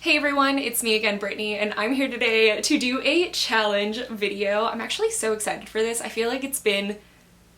Hey everyone, it's me again, Brittany, and I'm here today to do a challenge video. I'm actually so excited for this. I feel like it's been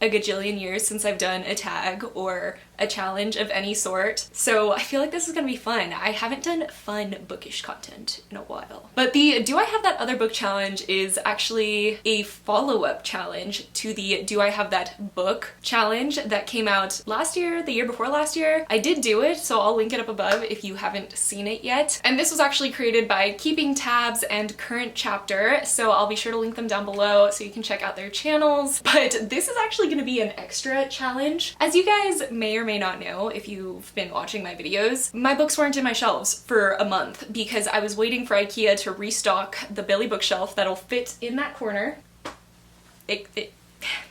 a gajillion years since I've done a tag or a challenge of any sort, so I feel like this is gonna be fun. I haven't done fun bookish content in a while. But the Do I Have That Other Book challenge is actually a follow-up challenge to the Do I Have That Book challenge that came out last year, the year before last year. I did do it, so I'll link it up above if you haven't seen it yet. And this was actually created by Keeping Tabs and Current Chapter, so I'll be sure to link them down below so you can check out their channels. But this is actually gonna be an extra challenge. As you guys may or may not know if you've been watching my videos, my books weren't in my shelves for a month because I was waiting for IKEA to restock the Billy bookshelf that'll fit in that corner. It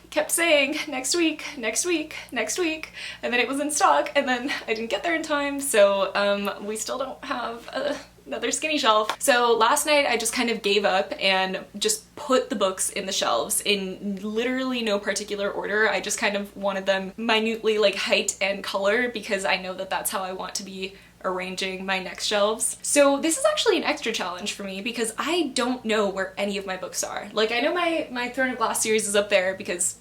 kept saying next week, next week, next week, and then it was in stock and then I didn't get there in time, so we still don't have another skinny shelf. So last night I just kind of gave up and just put the books in the shelves in literally no particular order. I just kind of wanted them minutely like height and color because I know that that's how I want to be arranging my next shelves. So this is actually an extra challenge for me because I don't know where any of my books are. Like, I know my Throne of Glass series is up there because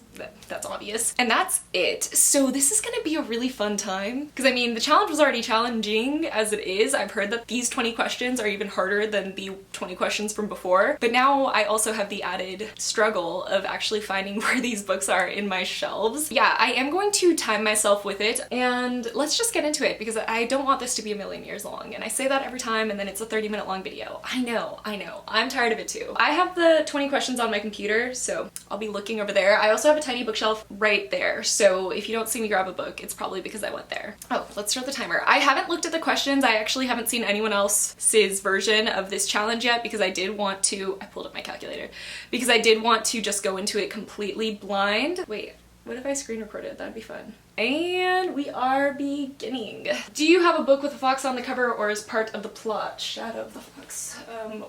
that's obvious, and that's it. So this is gonna be a really fun time because I mean the challenge was already challenging as it is. I've heard that these 20 questions are even harder than the 20 questions from before, but now I also have the added struggle of actually finding where these books are in my shelves. Yeah, I am going to time myself with it, and let's just get into it because I don't want this to be a million years long, and I say that every time and then it's a 30-minute long video. I know, I'm tired of it too. I have the 20 questions on my computer, so I'll be looking over there. I also have a tiny bookshelf right there, so if you don't see me grab a book, it's probably because I went there. Oh, let's start the timer. I haven't looked at the questions. I actually haven't seen anyone else's version of this challenge yet because I did want to, I pulled up my calculator, because I did want to just go into it completely blind. Wait, what if I screen recorded? That'd be fun. And we are beginning. Do you have a book with a fox on the cover or as part of the plot? Shadow of the Fox.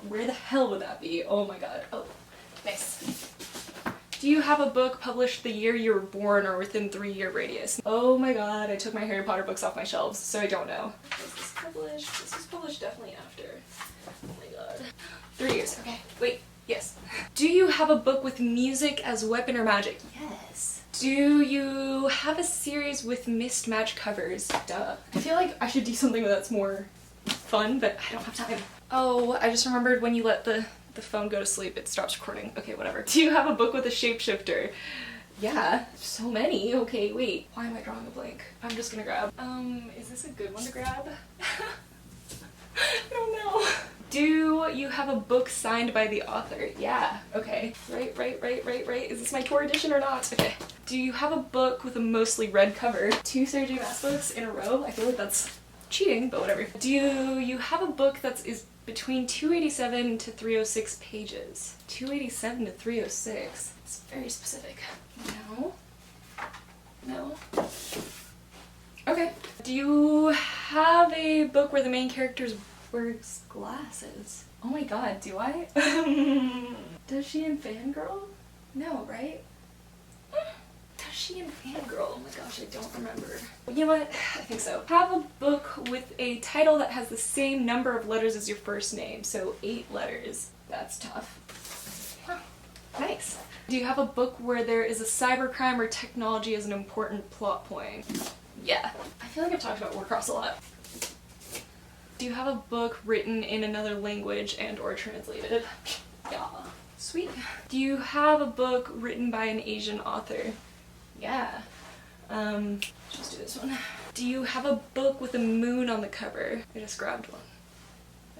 Where the hell would that be? Oh my god. Oh, nice. Do you have a book published the year you were born or within 3-year radius? Oh my god, I took my Harry Potter books off my shelves, so I don't know. Was this published? This was published definitely after. Oh my god. 3 years, okay. Wait, yes. Do you have a book with music as weapon or magic? Yes. Do you have a series with mismatched covers? Duh. I feel like I should do something that's more fun, but I don't have time. Oh, I just remembered when you let the phone go to sleep, it stops recording. Okay, whatever. Do you have a book with a shapeshifter? Yeah, so many. Okay, wait. Why am I drawing a blank? I'm just gonna grab. Is this a good one to grab? I don't know. Do you have a book signed by the author? Yeah, okay. Right. Is this my tour edition or not? Okay. Do you have a book with a mostly red cover? 2 Sarah J Maas books in a row? I feel like that's cheating, but whatever. Do you have a book that is between 287 to 306 pages? 287 to 306. It's very specific. No. Okay. Do you have a book where the main character wears glasses? Oh my god, do I? Does she in Fangirl? No, right? Does she in Fangirl? Oh my gosh, I don't remember. You know what? I think so. Have a book with a title that has the same number of letters as your first name, so 8 letters. That's tough. Huh. Nice. Do you have a book where there is a cybercrime or technology as an important plot point? Yeah. I feel like I've talked about Warcross a lot. Do you have a book written in another language and or translated? Yeah. Sweet. Do you have a book written by an Asian author? Yeah. Just do this one. Do you have a book with a moon on the cover? I just grabbed one.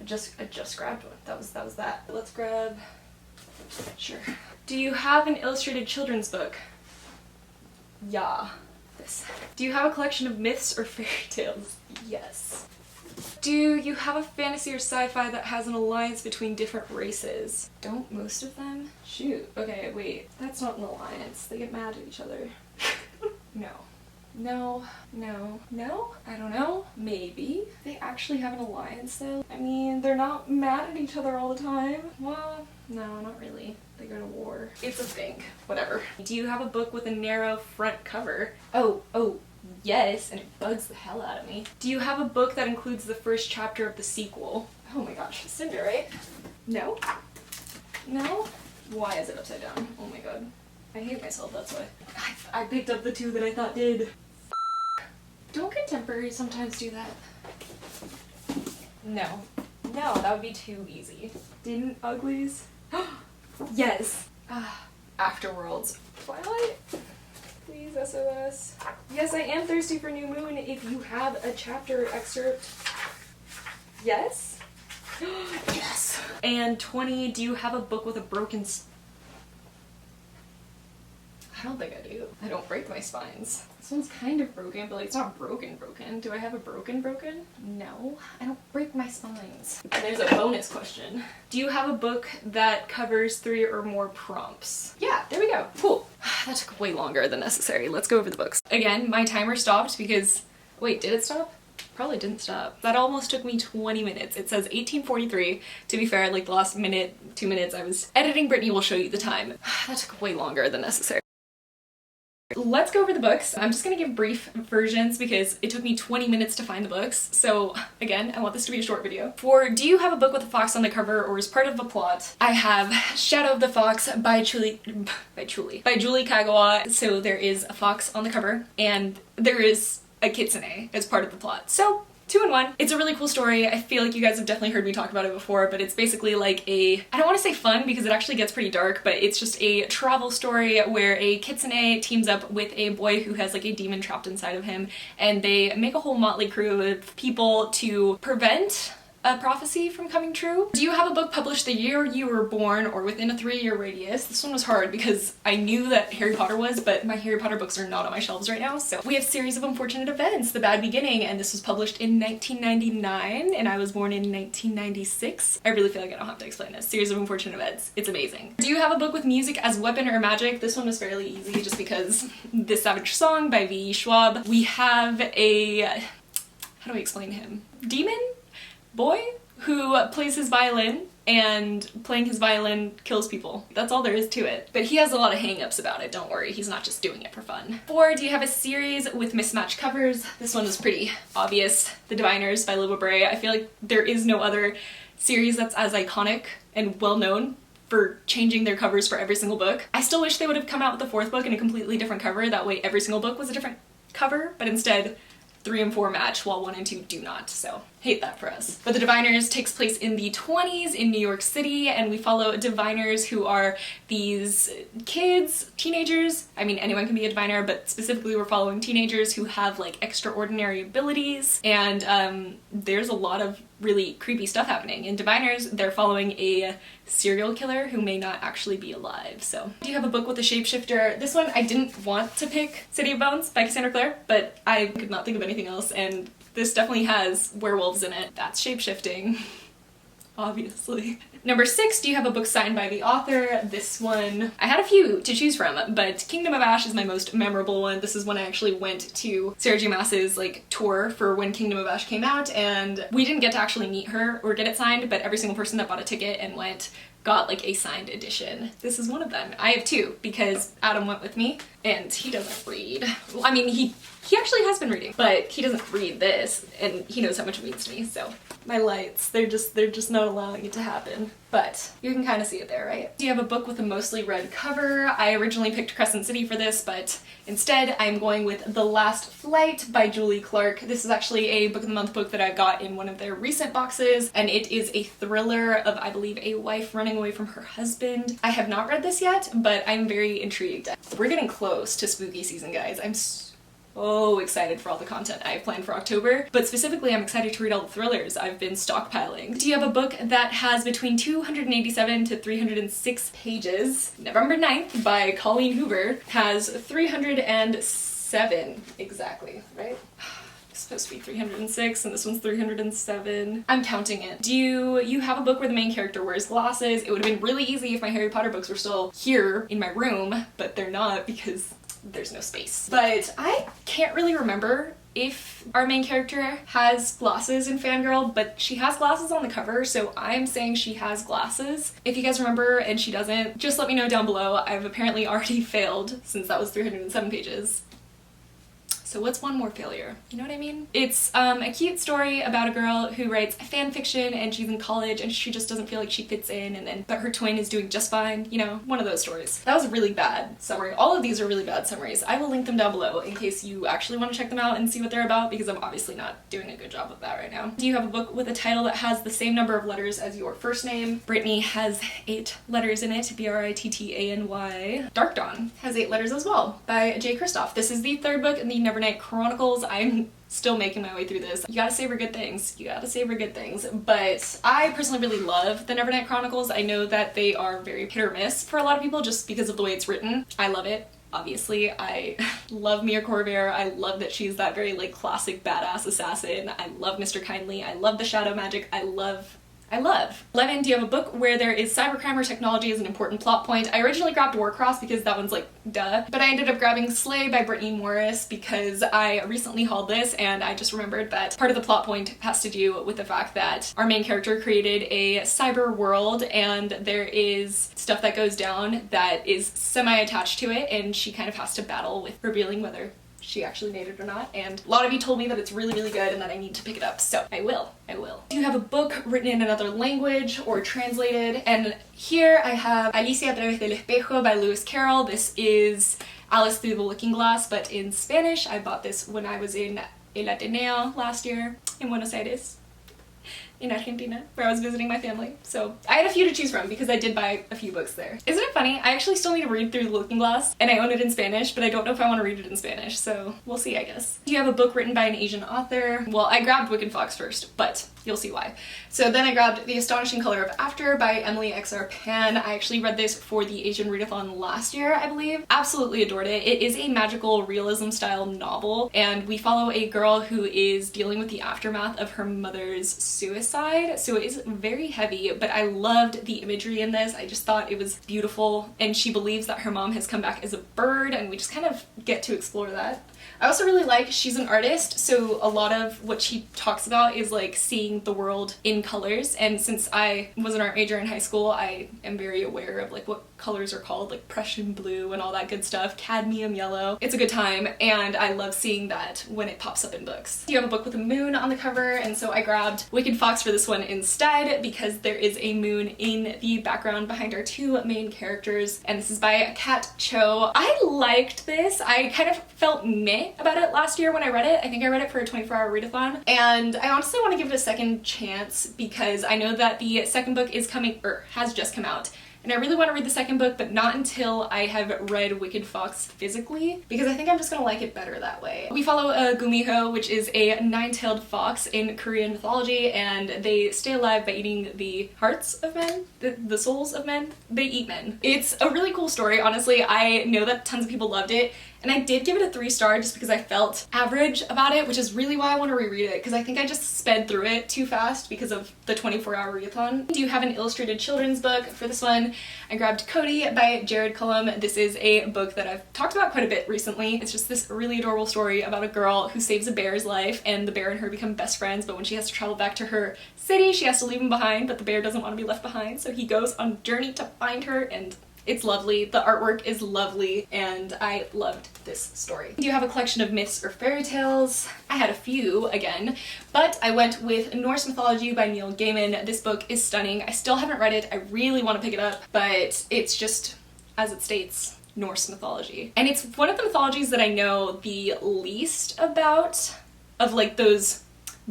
I just grabbed one. That was that. Let's grab. Sure. Do you have an illustrated children's book? Yeah. This. Do you have a collection of myths or fairy tales? Yes. Do you have a fantasy or sci-fi that has an alliance between different races? Don't most of them? Shoot. Okay, wait. That's not an alliance. They get mad at each other. No. I don't know. Maybe. They actually have an alliance though. I mean, they're not mad at each other all the time. Well, no, not really. They go to war. It's a thing. Whatever. Do you have a book with a narrow front cover? Oh, yes, and it bugs the hell out of me. Do you have a book that includes the first chapter of the sequel? Oh my gosh. Cinder, right? No? No? Why is it upside down? Oh my god. I hate myself, that's why. I picked up the two that I thought did. Don't contemporaries sometimes do that? No. No, that would be too easy. Didn't Uglies? Yes! Afterworlds. Twilight? Please, SOS. Yes, I am thirsty for New Moon if you have a chapter excerpt. Yes? Yes! And 20, do you have a book with a broken I don't think I do. I don't break my spines. This one's kind of broken, but like it's not broken. Do I have a broken? No, I don't break my spines. And there's a bonus question. Do you have a book that covers 3 or more prompts? Yeah, there we go. Cool. That took way longer than necessary. Let's go over the books. Again, my timer stopped because, wait, did it stop? Probably didn't stop. That almost took me 20 minutes. It says 18:43. To be fair, like the last minute, 2 minutes I was editing. Brittany will show you the time. That took way longer than necessary. Let's go over the books. I'm just gonna give brief versions because it took me 20 minutes to find the books. So again, I want this to be a short video. For Do You Have a Book with a Fox on the Cover or is part of the plot, I have Shadow of the Fox by Julie Kagawa. So there is a fox on the cover and there is a kitsune as part of the plot. So 2 in 1. It's a really cool story. I feel like you guys have definitely heard me talk about it before, but it's basically like I don't want to say fun because it actually gets pretty dark, but it's just a travel story where a kitsune teams up with a boy who has like a demon trapped inside of him, and they make a whole motley crew of people to prevent a prophecy from coming true. Do you have a book published the year you were born or within a 3-year radius? This one was hard because I knew that Harry Potter was, but my Harry Potter books are not on my shelves right now. So we have Series of Unfortunate Events, The Bad Beginning, and this was published in 1999 and I was born in 1996. I really feel like I don't have to explain this. Series of Unfortunate Events. It's amazing. Do you have a book with music as weapon or magic? This one was fairly easy just because This Savage Song by V. Schwab. We have a, how do I explain him? Demon? Boy who plays his violin, and playing his violin kills people. That's all there is to it. But he has a lot of hang-ups about it, don't worry, he's not just doing it for fun. 4, do you have a series with mismatched covers? This one was pretty obvious. The Diviners by Libba Bray. I feel like there is no other series that's as iconic and well-known for changing their covers for every single book. I still wish they would have come out with the 4th book in a completely different cover, that way every single book was a different cover, but instead 3 and 4 match while 1 and 2 do not, so hate that for us. But The Diviners takes place in the 20s in New York City, and we follow diviners who are these kids, teenagers. I mean, anyone can be a diviner, but specifically we're following teenagers who have like extraordinary abilities, and there's a lot of really creepy stuff happening. In Diviners, they're following a serial killer who may not actually be alive, so. Do you have a book with a shapeshifter? This one I didn't want to pick City of Bones by Cassandra Clare, but I could not think of anything else, and this definitely has werewolves in it. That's shapeshifting, obviously. Number 6, do you have a book signed by the author? This one, I had a few to choose from, but Kingdom of Ash is my most memorable one. This is when I actually went to Sarah J. Maas's like tour for when Kingdom of Ash came out, and we didn't get to actually meet her or get it signed, but every single person that bought a ticket and went got like a signed edition. This is one of them. I have 2 because Adam went with me and he doesn't read. Well, I mean, he actually has been reading, but he doesn't read this and he knows how much it means to me, so. My lights, they're just not allowing it to happen. But you can kind of see it there, right? Do you have a book with a mostly red cover? I originally picked Crescent City for this, but instead I'm going with The Last Flight by Julie Clark. This is actually a Book of the Month book that I got in one of their recent boxes, and it is a thriller of, I believe, a wife running away from her husband. I have not read this yet, but I'm very intrigued. We're getting close to spooky season, guys. I'm so excited for all the content I have planned for October, but specifically I'm excited to read all the thrillers I've been stockpiling. Do you have a book that has between 287 to 306 pages? November 9th by Colleen Hoover has 307 exactly, right? It's supposed to be 306 and this one's 307. I'm counting it. Do you have a book where the main character wears glasses? It would have been really easy if my Harry Potter books were still here in my room, but they're not because there's no space. But I can't really remember if our main character has glasses in Fangirl, but she has glasses on the cover, so I'm saying she has glasses. If you guys remember and she doesn't, just let me know down below. I've apparently already failed since that was 307 pages. So what's one more failure? You know what I mean? It's a cute story about a girl who writes fan fiction and she's in college and she just doesn't feel like she fits in, but her twin is doing just fine, you know, one of those stories. That was a really bad summary. All of these are really bad summaries. I will link them down below in case you actually want to check them out and see what they're about, because I'm obviously not doing a good job of that right now. Do you have a book with a title that has the same number of letters as your first name? Brittany has 8 letters in it, Brittany. Dark Dawn has 8 letters as well, by J. Kristoff. This is the 3rd book in the Nevernight Chronicles. I'm still making my way through this. You gotta savor good things. You gotta savor good things. But I personally really love the Nevernight Chronicles. I know that they are very hit or miss for a lot of people just because of the way it's written. I love it. Obviously, I love Mia Corvair. I love that she's that very like classic badass assassin. I love Mr. Kindly. I love the shadow magic. I love. 11, do you have a book where there is cybercrime or technology as an important plot point? I originally grabbed Warcross because that one's like, duh. But I ended up grabbing Slay by Brittany Morris because I recently hauled this and I just remembered that part of the plot point has to do with the fact that our main character created a cyber world and there is stuff that goes down that is semi-attached to it, and she kind of has to battle with revealing whether she actually made it or not, and a lot of you told me that it's really, really good and that I need to pick it up, so I will. Do you have a book written in another language or translated? And here I have Alicia a través del espejo by Lewis Carroll. This is Alice Through the Looking Glass, but in Spanish. I bought this when I was in El Ateneo last year in Buenos Aires, in Argentina, where I was visiting my family. So I had a few to choose from because I did buy a few books there. Isn't it funny? I actually still need to read Through the Looking Glass, and I own it in Spanish, but I don't know if I want to read it in Spanish, so we'll see, I guess. Do you have a book written by an Asian author? Well, I grabbed Wicked Fox first, but you'll see why. So then I grabbed The Astonishing Color of After by Emily X.R. Pan. I actually read this for the Asian Readathon last year, I believe. Absolutely adored it. It is a magical realism style novel, and we follow a girl who is dealing with the aftermath of her mother's suicide. So it is very heavy, but I loved the imagery in this. I just thought it was beautiful, and she believes that her mom has come back as a bird, and we just kind of get to explore that. I also really like, she's an artist, so a lot of what she talks about is like seeing the world in colors, and since I was an art major in high school, I am very aware of like what colors are called, like Prussian blue and all that good stuff, cadmium yellow. It's a good time, and I love seeing that when it pops up in books. You have a book with a moon on the cover, and so I grabbed Wicked Fox for this one instead because there is a moon in the background behind our 2 main characters, and this is by Kat Cho. I liked this. I kind of felt meh about it last year when I read it. I think I read it for a 24-hour readathon, and I honestly want to give it a second chance because I know that the second book is coming, or has just come out, and I really want to read the second book, but not until I have read Wicked Fox physically, because I think I'm just gonna like it better that way. We follow a gumiho, which is a 9-tailed fox in Korean mythology, and they stay alive by eating the hearts of men, the souls of men. They eat men. It's a really cool story, honestly. I know that tons of people loved it, and I did give it a 3-star just because I felt average about it, which is really why I want to reread it, because I think I just sped through it too fast because of the 24-hour readathon. Do you have an illustrated children's book? For this one, I grabbed Cody by Jared Cullum. This is a book that I've talked about quite a bit recently. It's just this really adorable story about a girl who saves a bear's life, and the bear and her become best friends, but when she has to travel back to her city, she has to leave him behind, but the bear doesn't want to be left behind, so he goes on a journey to find her, and it's lovely. The artwork is lovely, and I loved this story. Do you have a collection of myths or fairy tales? I had a few again, but I went with Norse Mythology by Neil Gaiman. This book is stunning. I still haven't read it. I really want to pick it up, but it's just, as it states, Norse mythology. And it's one of the mythologies that I know the least about, of like those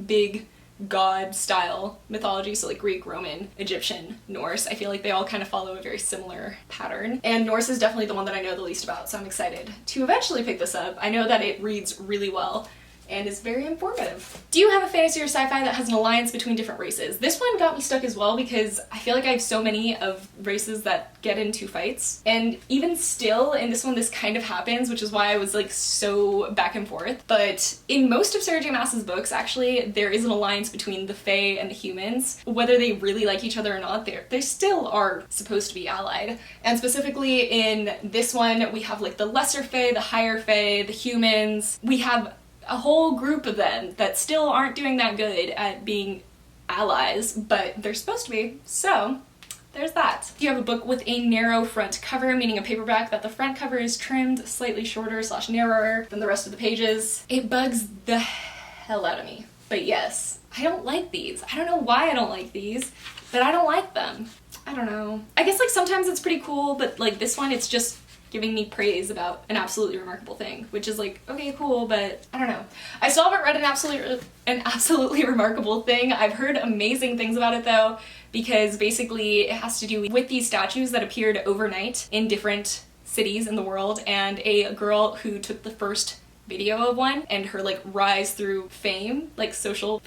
big god style mythology, so like Greek, Roman, Egyptian, Norse. I feel like they all kind of follow a very similar pattern, and Norse is definitely the one that I know the least about, so I'm excited to eventually pick this up. I know that it reads really well and is very informative. Do you have a fantasy or sci-fi that has an alliance between different races? This one got me stuck as well because I feel like I have so many of races that get into fights, and even still in this one this kind of happens, which is why I was like so back and forth. But in most of Sarah J Maas's books, actually, there is an alliance between the Fae and the humans. Whether they really like each other or not, they still are supposed to be allied. And specifically in this one, we have like the lesser Fae, the higher Fae, the humans. We have a whole group of them that still aren't doing that good at being allies, but they're supposed to be. So there's that. You have a book with a narrow front cover, meaning a paperback that the front cover is trimmed slightly shorter / narrower than the rest of the pages. It bugs the hell out of me. But yes, I don't like these. I don't know why I don't like these, but I don't like them. I don't know. I guess like sometimes it's pretty cool, but like this one, it's just giving me praise about an absolutely remarkable thing, which is like, okay, cool, but I don't know. I still haven't read an absolutely remarkable thing. I've heard amazing things about it though, because basically it has to do with these statues that appeared overnight in different cities in the world, and a girl who took the first video of one and her like rise through fame, like social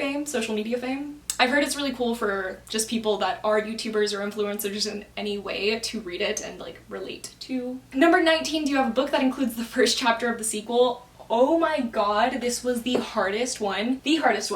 media fame. I've heard it's really cool for just people that are YouTubers or influencers in any way to read it and like relate to. Number 19, do you have a book that includes the first chapter of the sequel? Oh my god, this was the hardest one. The hardest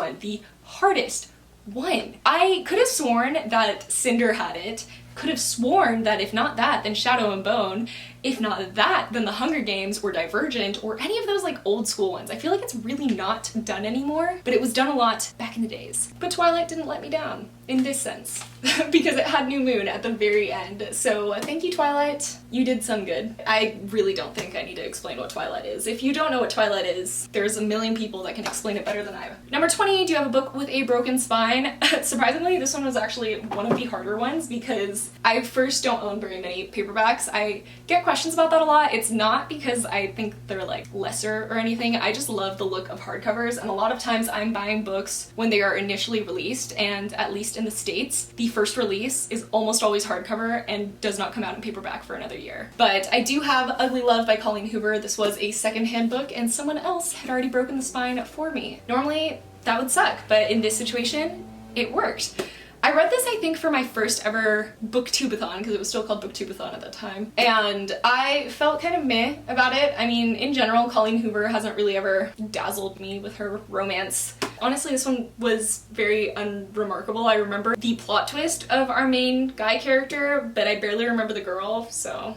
one. I could have sworn that Cinder had it, could have sworn that if not that, then Shadow and Bone, if not that, then The Hunger Games or Divergent or any of those like old school ones. I feel like it's really not done anymore, but it was done a lot back in the days. But Twilight didn't let me down in this sense because it had New Moon at the very end. So thank you, Twilight. You did some good. I really don't think I need to explain what Twilight is. If you don't know what Twilight is, there's a million people that can explain it better than I have. Number 20, do you have a book with a broken spine? Surprisingly, this one was actually one of the harder ones because I first don't own very many paperbacks. I get questions about that a lot. It's not because I think they're like lesser or anything. I just love the look of hardcovers, and a lot of times I'm buying books when they are initially released, and at least in the States, the first release is almost always hardcover and does not come out in paperback for another year. But I do have Ugly Love by Colleen Hoover. This was a secondhand book and someone else had already broken the spine for me. Normally that would suck, but in this situation, it worked. I read this, I think, for my first ever booktubeathon, because it was still called booktubeathon at that time, and I felt kind of meh about it. I mean, in general, Colleen Hoover hasn't really ever dazzled me with her romance. Honestly, this one was very unremarkable. I remember the plot twist of our main guy character, but I barely remember the girl, so.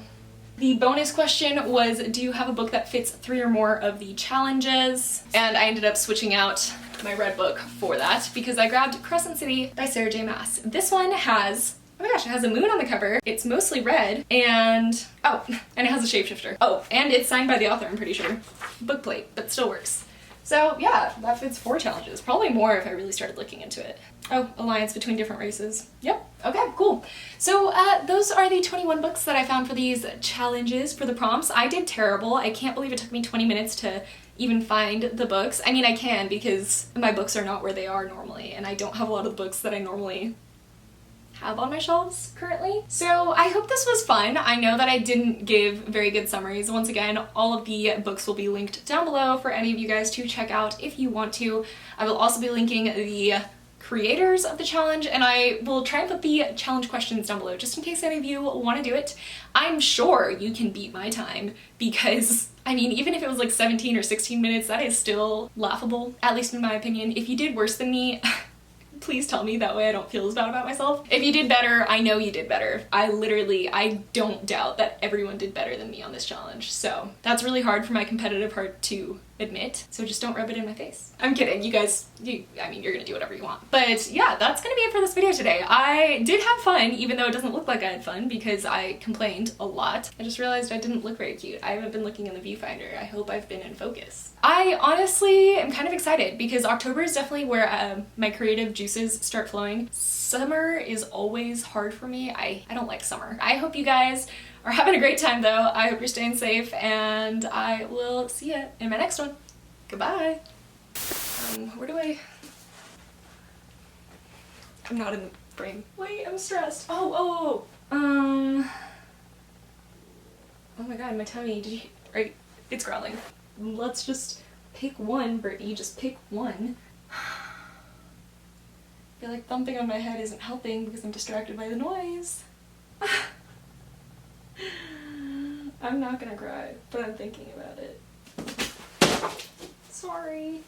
The bonus question was, do you have a book that fits 3 or more of the challenges? And I ended up switching out my red book for that because I grabbed Crescent City by Sarah J. Maas. This one has, oh my gosh, it has a moon on the cover. It's mostly red and, oh, and it has a shapeshifter. Oh, and it's signed by the author, I'm pretty sure. Book plate, but still works. So yeah, that fits 4 challenges. Probably more if I really started looking into it. Oh, alliance between different races. Yep. Okay, cool. So those are the 21 books that I found for these challenges for the prompts. I did terrible. I can't believe it took me 20 minutes to even find the books. I mean, I can because my books are not where they are normally, and I don't have a lot of the books that I normally have on my shelves currently. So I hope this was fun. I know that I didn't give very good summaries. Once again, all of the books will be linked down below for any of you guys to check out if you want to. I will also be linking the creators of the challenge, and I will try and put the challenge questions down below just in case any of you want to do it. I'm sure you can beat my time because, I mean, even if it was like 17 or 16 minutes, that is still laughable, at least in my opinion. If you did worse than me, please tell me, that way I don't feel as bad about myself. If you did better, I know you did better. I don't doubt that everyone did better than me on this challenge, so that's really hard for my competitive heart to admit, so just don't rub it in my face. I'm kidding, you guys, I mean, you're gonna do whatever you want. But yeah, that's gonna be it for this video today. I did have fun, even though it doesn't look like I had fun because I complained a lot. I just realized I didn't look very cute. I haven't been looking in the viewfinder. I hope I've been in focus. I honestly am kind of excited because October is definitely where my creative juices start flowing. Summer is always hard for me. I don't like summer. I hope you guys are having a great time though. I hope you're staying safe, and I will see you in my next one. Goodbye. Where do I'm not in the frame. Wait, I'm stressed. Oh my god, my tummy, did you, right, it's growling. Let's just pick one, Brittany, just pick one. I feel like thumping on my head isn't helping because I'm distracted by the noise. I'm not gonna cry, but I'm thinking about it. Sorry.